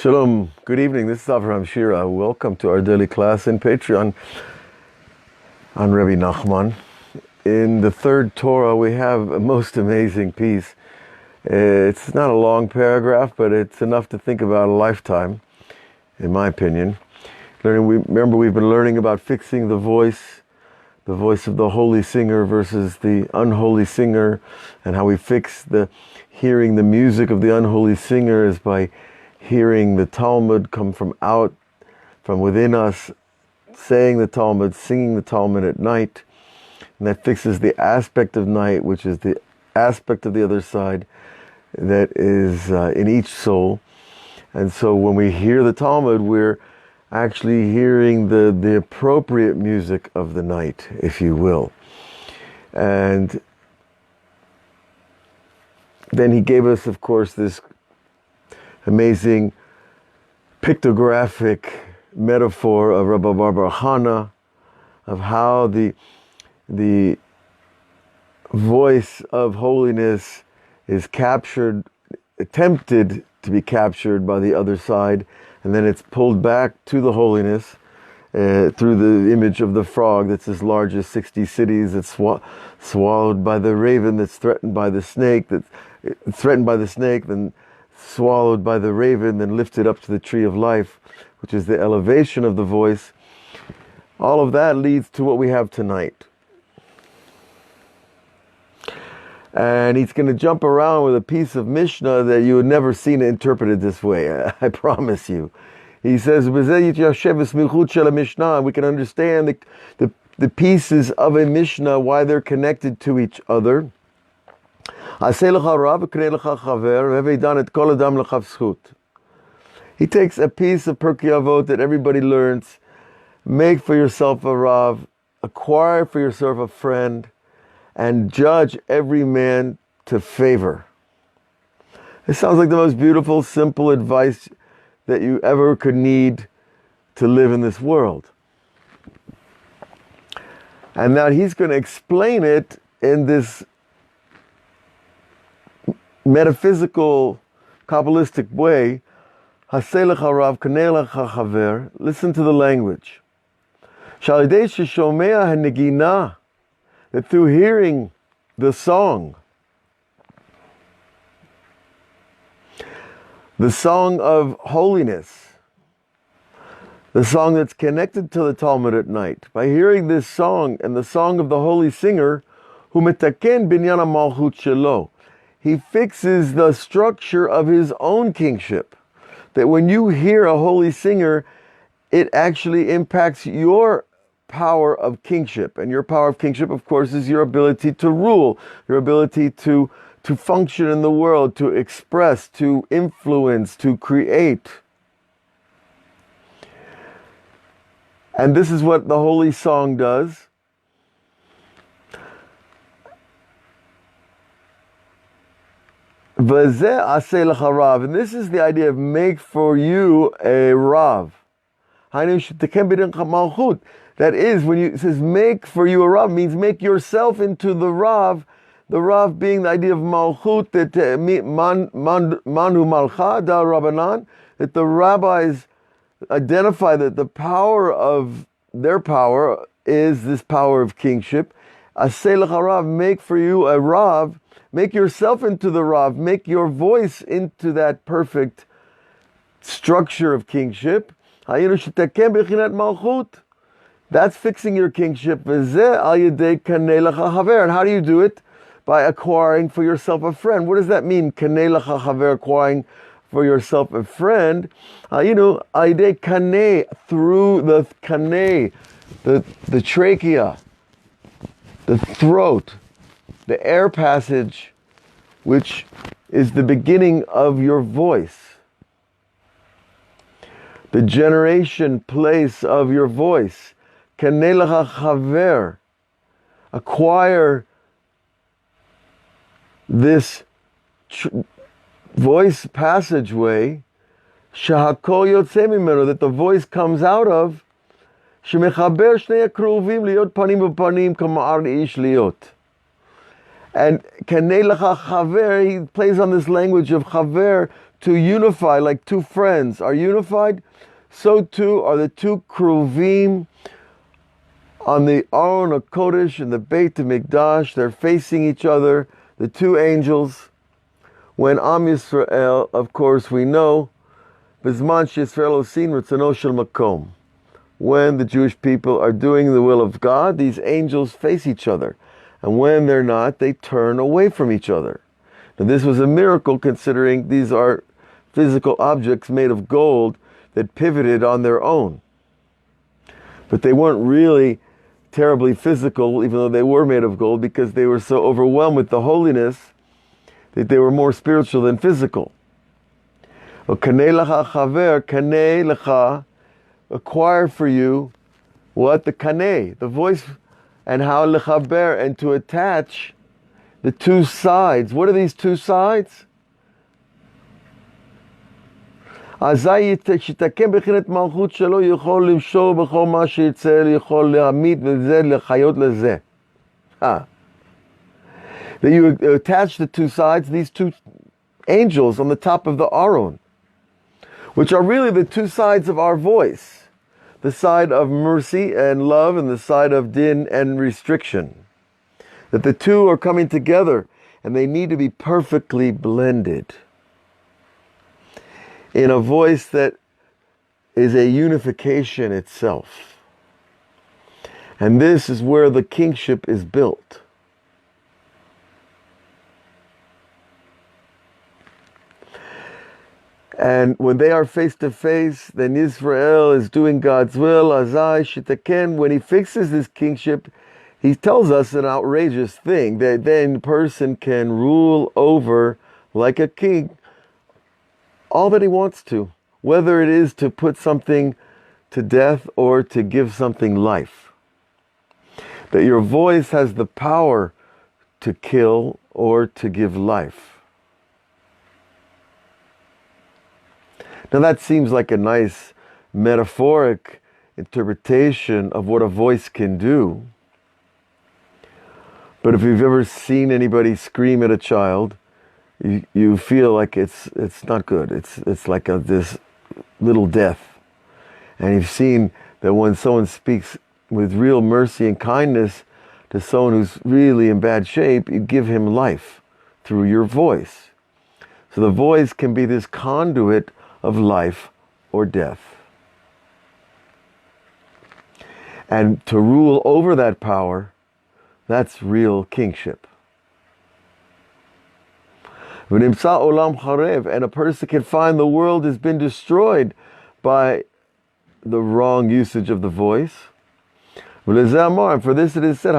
Shalom, good evening. This is Avraham Shira. Welcome to our daily class in Patreon on Rebbe Nachman. In the third Torah, we have a most amazing piece. It's not a long paragraph, but it's enough to think about a lifetime, in my opinion. Remember, we've been learning about fixing the voice of the holy singer versus the unholy singer, and how we fix hearing the music of the unholy singer is by hearing the Talmud come from within us, saying the Talmud, singing the Talmud at night, and that fixes the aspect of night, which is the aspect of the other side that is in each soul. And so when we hear the Talmud, we're actually hearing the appropriate music of the night, if you will. And then he gave us, of course, this amazing pictographic metaphor of Rabbi Bar Hana, of how the voice of holiness is attempted to be captured by the other side, and then it's pulled back to the holiness through the image of the frog that's as large as 60 cities, that's swallowed by the raven, that's threatened by the snake, then swallowed by the raven, then lifted up to the tree of life, which is the elevation of the voice. All of that leads to what we have tonight. And he's going to jump around with a piece of Mishnah that you had never seen it interpreted this way, I promise you. He says, we can understand the pieces of a Mishnah, why they're connected to each other. He takes a piece of Pirkei Avot that everybody learns. Make for yourself a Rav, acquire for yourself a friend, and judge every man to favor. It sounds like the most beautiful, simple advice that you ever could need to live in this world. And now he's going to explain it in this metaphysical, kabbalistic way. Listen to the language. That through hearing the song of holiness, the song that's connected to the Talmud at night, by hearing this song and the song of the holy singer, he fixes the structure of his own kingship. That when you hear a holy singer, it actually impacts your power of kingship. And your power of kingship, of course, is your ability to rule, your ability to function in the world, to express, to influence, to create. And this is what the holy song does. And this is the idea of make for you a Rav. That is, when it says make for you a Rav, means make yourself into the Rav being the idea of Malchut, that Manu Malcha da Rabbanan, that the rabbis identify that the power of their power is this power of kingship. Aseh lecha Rav, make for you a Rav. Make yourself into the Rav. Make your voice into that perfect structure of kingship. That's fixing your kingship. And how do you do it? By acquiring for yourself a friend. What does that mean? Acquiring for yourself a friend. Through the kaneh, the trachea, the throat, the air passage, which is the beginning of your voice, the generation place of your voice. Acquire this voice passageway, that the voice comes out of, And kanei lecha chaver, he plays on this language of chaver, to unify, like two friends are unified. So too are the two kruvim on the Aron HaKodesh and the Beit HaMikdash. They're facing each other, the two angels. When Am Yisrael, of course we know, Bizman Yisrael Osin Ritzano Shel Makom. When the Jewish people are doing the will of God, these angels face each other. And when they're not, they turn away from each other. Now this was a miracle, considering these are physical objects made of gold that pivoted on their own. But they weren't really terribly physical, even though they were made of gold, because they were so overwhelmed with the holiness that they were more spiritual than physical. Kanei lecha chaver, kanei lecha, acquire for you what? The kanei, the voice, and how lechaber, and to attach the two sides. What are these two sides? אזי שיתקן בחינת מלכות שלו, יכול למשול בכל מה שירצה, יכול להעמיד וזה לחיות לזה. That you attach the two sides, these two angels on the top of the Aron, which are really the two sides of our voice, the side of mercy and love and the side of din and restriction. That the two are coming together and they need to be perfectly blended in a voice that is a unification itself. And this is where the kingship is built. And when they are face to face, then Israel is doing God's will. Azai shitaken, when he fixes this kingship, he tells us an outrageous thing, that then a person can rule over, like a king, all that he wants to, whether it is to put something to death or to give something life. That your voice has the power to kill or to give life. Now that seems like a nice metaphoric interpretation of what a voice can do. But if you've ever seen anybody scream at a child, you feel like it's not good. It's like this little death. And you've seen that when someone speaks with real mercy and kindness to someone who's really in bad shape, you give him life through your voice. So the voice can be this conduit of life or death. And to rule over that power, that's real kingship. And a person can find the world has been destroyed by the wrong usage of the voice. And for this it is said,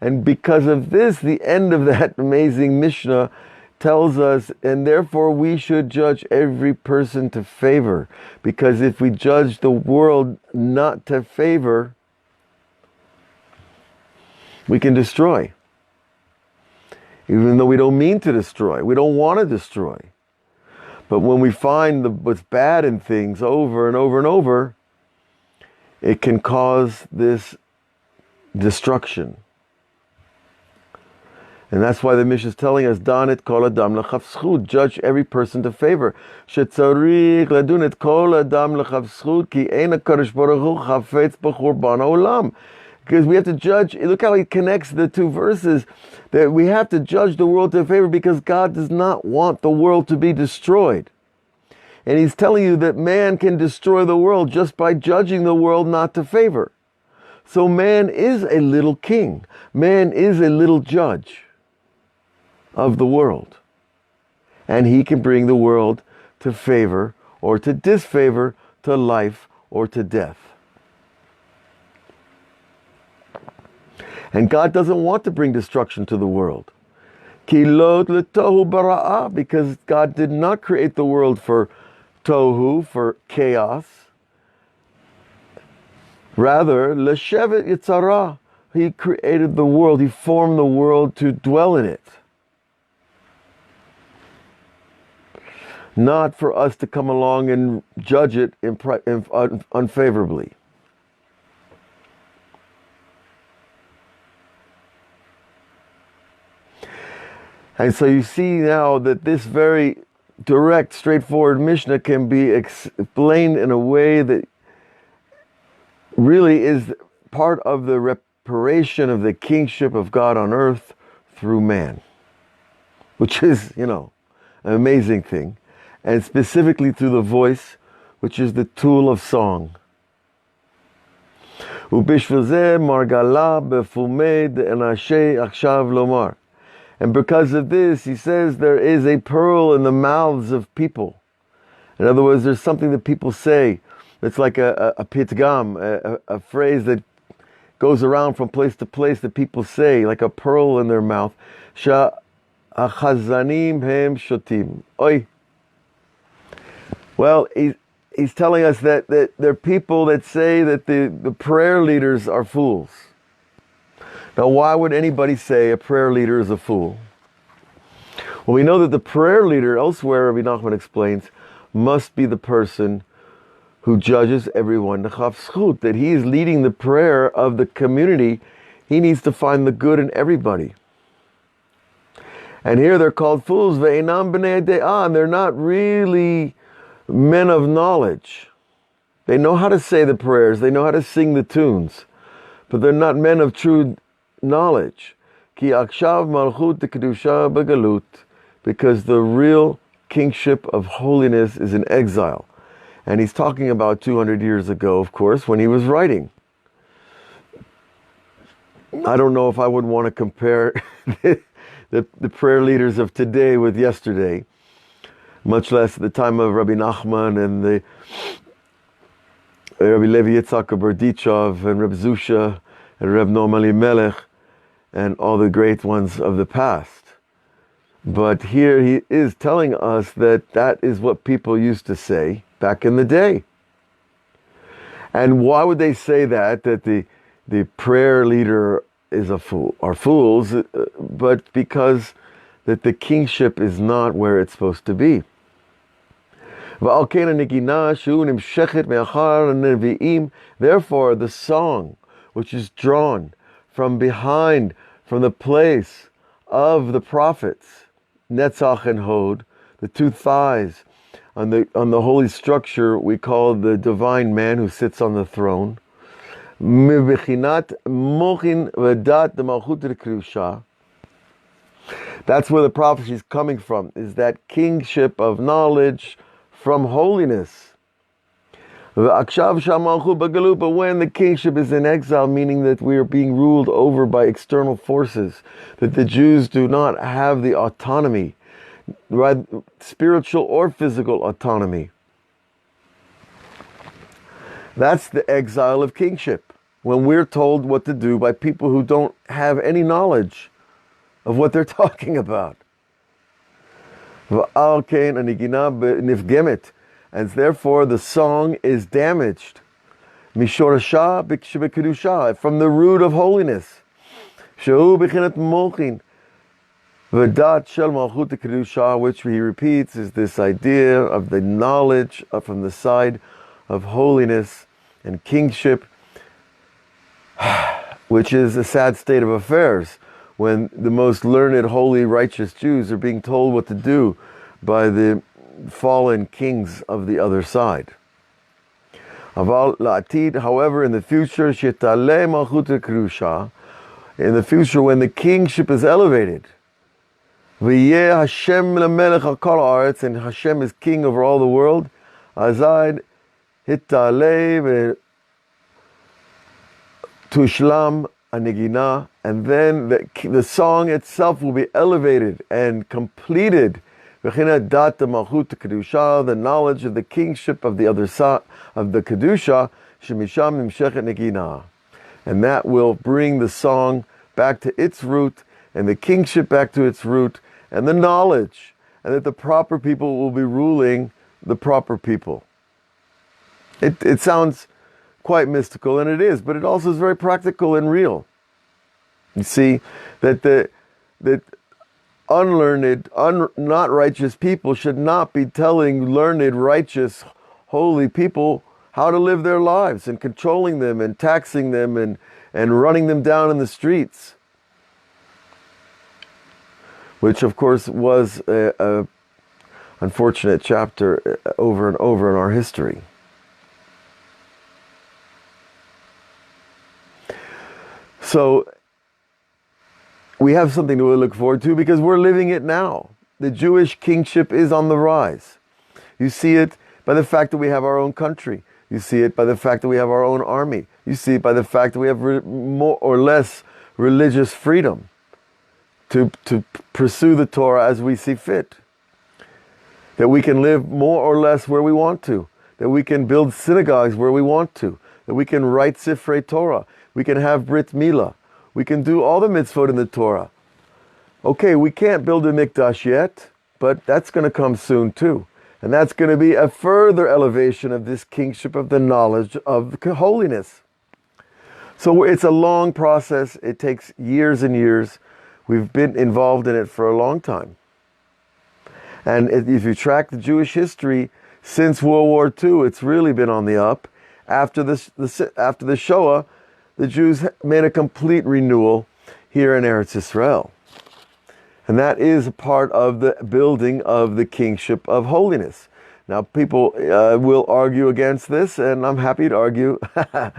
and because of this, the end of that amazing Mishnah tells us, and therefore we should judge every person to favor. Because if we judge the world not to favor, we can destroy. Even though we don't mean to destroy. We don't want to destroy. But when we find what's bad in things over and over and over, it can cause this destruction. And that's why the Mishnah is telling us, Danit kol adam l'chavschut, judge every person to favor. Shetzarich ledunit kol adam l'chavschut, ki ein HaKadosh Baruch Hu chafetz b'churban ha'olam. Because we have to judge, look how he connects the two verses, that we have to judge the world to favor because God does not want the world to be destroyed. And he's telling you that man can destroy the world just by judging the world not to favor. So man is a little king. Man is a little judge of the world. And he can bring the world to favor or to disfavor, to life or to death. And God doesn't want to bring destruction to the world. Kilot letohu bara'ah, because God did not create the world for tohu, for chaos. Rather, leshevet yitzarah, he created the world, he formed the world to dwell in it. Not for us to come along and judge it unfavorably. And so you see now that this very direct, straightforward Mishnah can be explained in a way that really is part of the reparation of the kingship of God on earth through man, which is, an amazing thing. And specifically through the voice, which is the tool of song. And because of this, he says there is a pearl in the mouths of people. In other words, there's something that people say. It's like a pitgam, a phrase that goes around from place to place that people say, like a pearl in their mouth. Sha'achazanim hem shotim. Oi. Well, he's telling us that there are people that say that the prayer leaders are fools. Now, why would anybody say a prayer leader is a fool? Well, we know that the prayer leader, elsewhere, Rabbi Nachman explains, must be the person who judges everyone that he is leading the prayer of the community. He needs to find the good in everybody. And here they're called fools, ve'enam b'nei de'ah, and they're not really men of knowledge. They know how to say the prayers, they know how to sing the tunes, but they're not men of true knowledge. Ki akshav malchut kedusha b'galut, because the real kingship of holiness is in exile. And he's talking about 200 years ago, of course, when he was writing. I don't know if I would want to compare the prayer leaders of today with yesterday, much less at the time of Rabbi Nachman and the Rabbi Levi Yitzhak of Berdichov and Reb Zusha and Reb Noam Elimelech and all the great ones of the past. But here he is telling us that that is what people used to say back in the day. And why would they say that the prayer leader is a fool, are fools? But because that the kingship is not where it's supposed to be. Therefore, the song, which is drawn from behind, from the place of the prophets, Netzach and Hod, the two thighs on the holy structure we call the divine man who sits on the throne. That's where the prophecy is coming from, is that kingship of knowledge from holiness. But when the kingship is in exile, meaning that we are being ruled over by external forces, that the Jews do not have the autonomy, right, spiritual or physical autonomy. That's the exile of kingship, when we're told what to do by people who don't have any knowledge of what they're talking about. And therefore the song is damaged. Mishorasha from the root of holiness. Which he repeats is this idea of the knowledge from the side of holiness and kingship, which is a sad state of affairs when the most learned, holy, righteous Jews are being told what to do by the fallen kings of the other side. However, in the future, in the future when the kingship is elevated, and Hashem is king over all the world, tushlam anigina, and then the song itself will be elevated and completed. The knowledge of the kingship of the other side of the kedusha, and that will bring the song back to its root, and the kingship back to its root, and the knowledge, and that the proper people will be ruling the proper people. It sounds quite mystical, and it is, but it also is very practical and real. You see that unlearned, not righteous people should not be telling learned, righteous, holy people how to live their lives, and controlling them and taxing them and running them down in the streets. which of course was a unfortunate chapter over and over in our history. So we have something to look forward to because we're living it now. The Jewish kingship is on the rise. You see it by the fact that we have our own country. You see it by the fact that we have our own army. You see it by the fact that we have more or less religious freedom to pursue the Torah as we see fit. That we can live more or less where we want to. That we can build synagogues where we want to. That we can write Sifrei Torah. We can have Brit Milah. We can do all the mitzvot in the Torah. Okay, we can't build a mikdash yet, but that's going to come soon too. And that's going to be a further elevation of this kingship of the knowledge of holiness. So it's a long process. It takes years and years. We've been involved in it for a long time. And if you track the Jewish history since World War II, it's really been on the up. After the Shoah, the Jews made a complete renewal here in Eretz Yisrael. And that is a part of the building of the kingship of holiness. Now, people will argue against this, and I'm happy to argue, but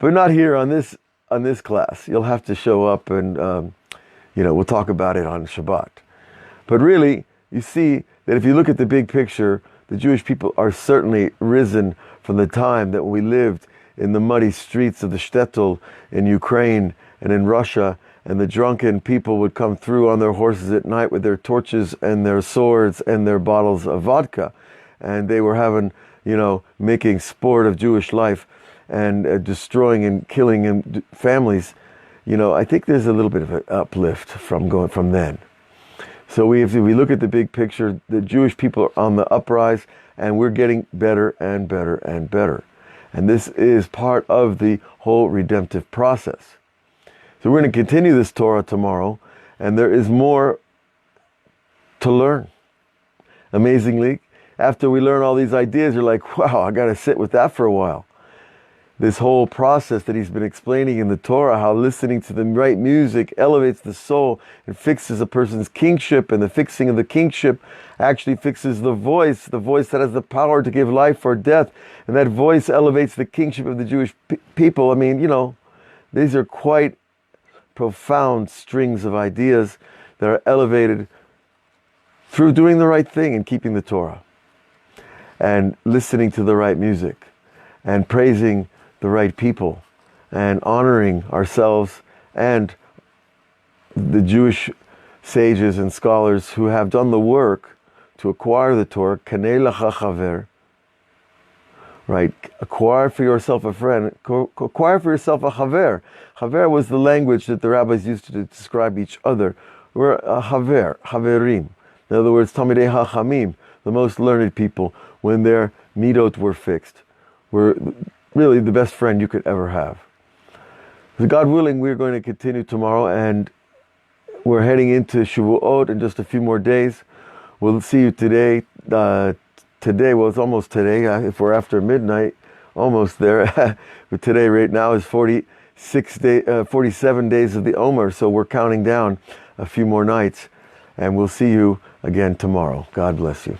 not here on this class. You'll have to show up and, we'll talk about it on Shabbat. But really, you see that if you look at the big picture, the Jewish people are certainly risen from the time that we lived in the muddy streets of the shtetl in Ukraine and in Russia, and the drunken people would come through on their horses at night with their torches and their swords and their bottles of vodka. And they were having, making sport of Jewish life and destroying and killing families. I think there's a little bit of an uplift from then. So if we look at the big picture, the Jewish people are on the uprise, and we're getting better and better and better. And this is part of the whole redemptive process. So we're going to continue this Torah tomorrow, and there is more to learn. Amazingly, after we learn all these ideas, you're like, wow, I got to sit with that for a while. This whole process that he's been explaining in the Torah, how listening to the right music elevates the soul and fixes a person's kingship, and the fixing of the kingship actually fixes the voice that has the power to give life or death, and that voice elevates the kingship of the Jewish people. I mean, these are quite profound strings of ideas that are elevated through doing the right thing and keeping the Torah, and listening to the right music, and praising the right people, and honoring ourselves and the Jewish sages and scholars who have done the work to acquire the Torah. Kanei lacha chaver, right? Acquire for yourself a friend. Acquire for yourself a chaver. Chaver was the language that the rabbis used to describe each other. We're a haverim. In other words, Talmidei Hachamim, the most learned people, when their midot were fixed, were really the best friend you could ever have. So God willing, we're going to continue tomorrow, and we're heading into Shavuot in just a few more days. We'll see you today. Well, it's almost today. If we're after midnight, almost there. But today, right now, is 47 days of the Omer. So we're counting down a few more nights, and we'll see you again tomorrow. God bless you.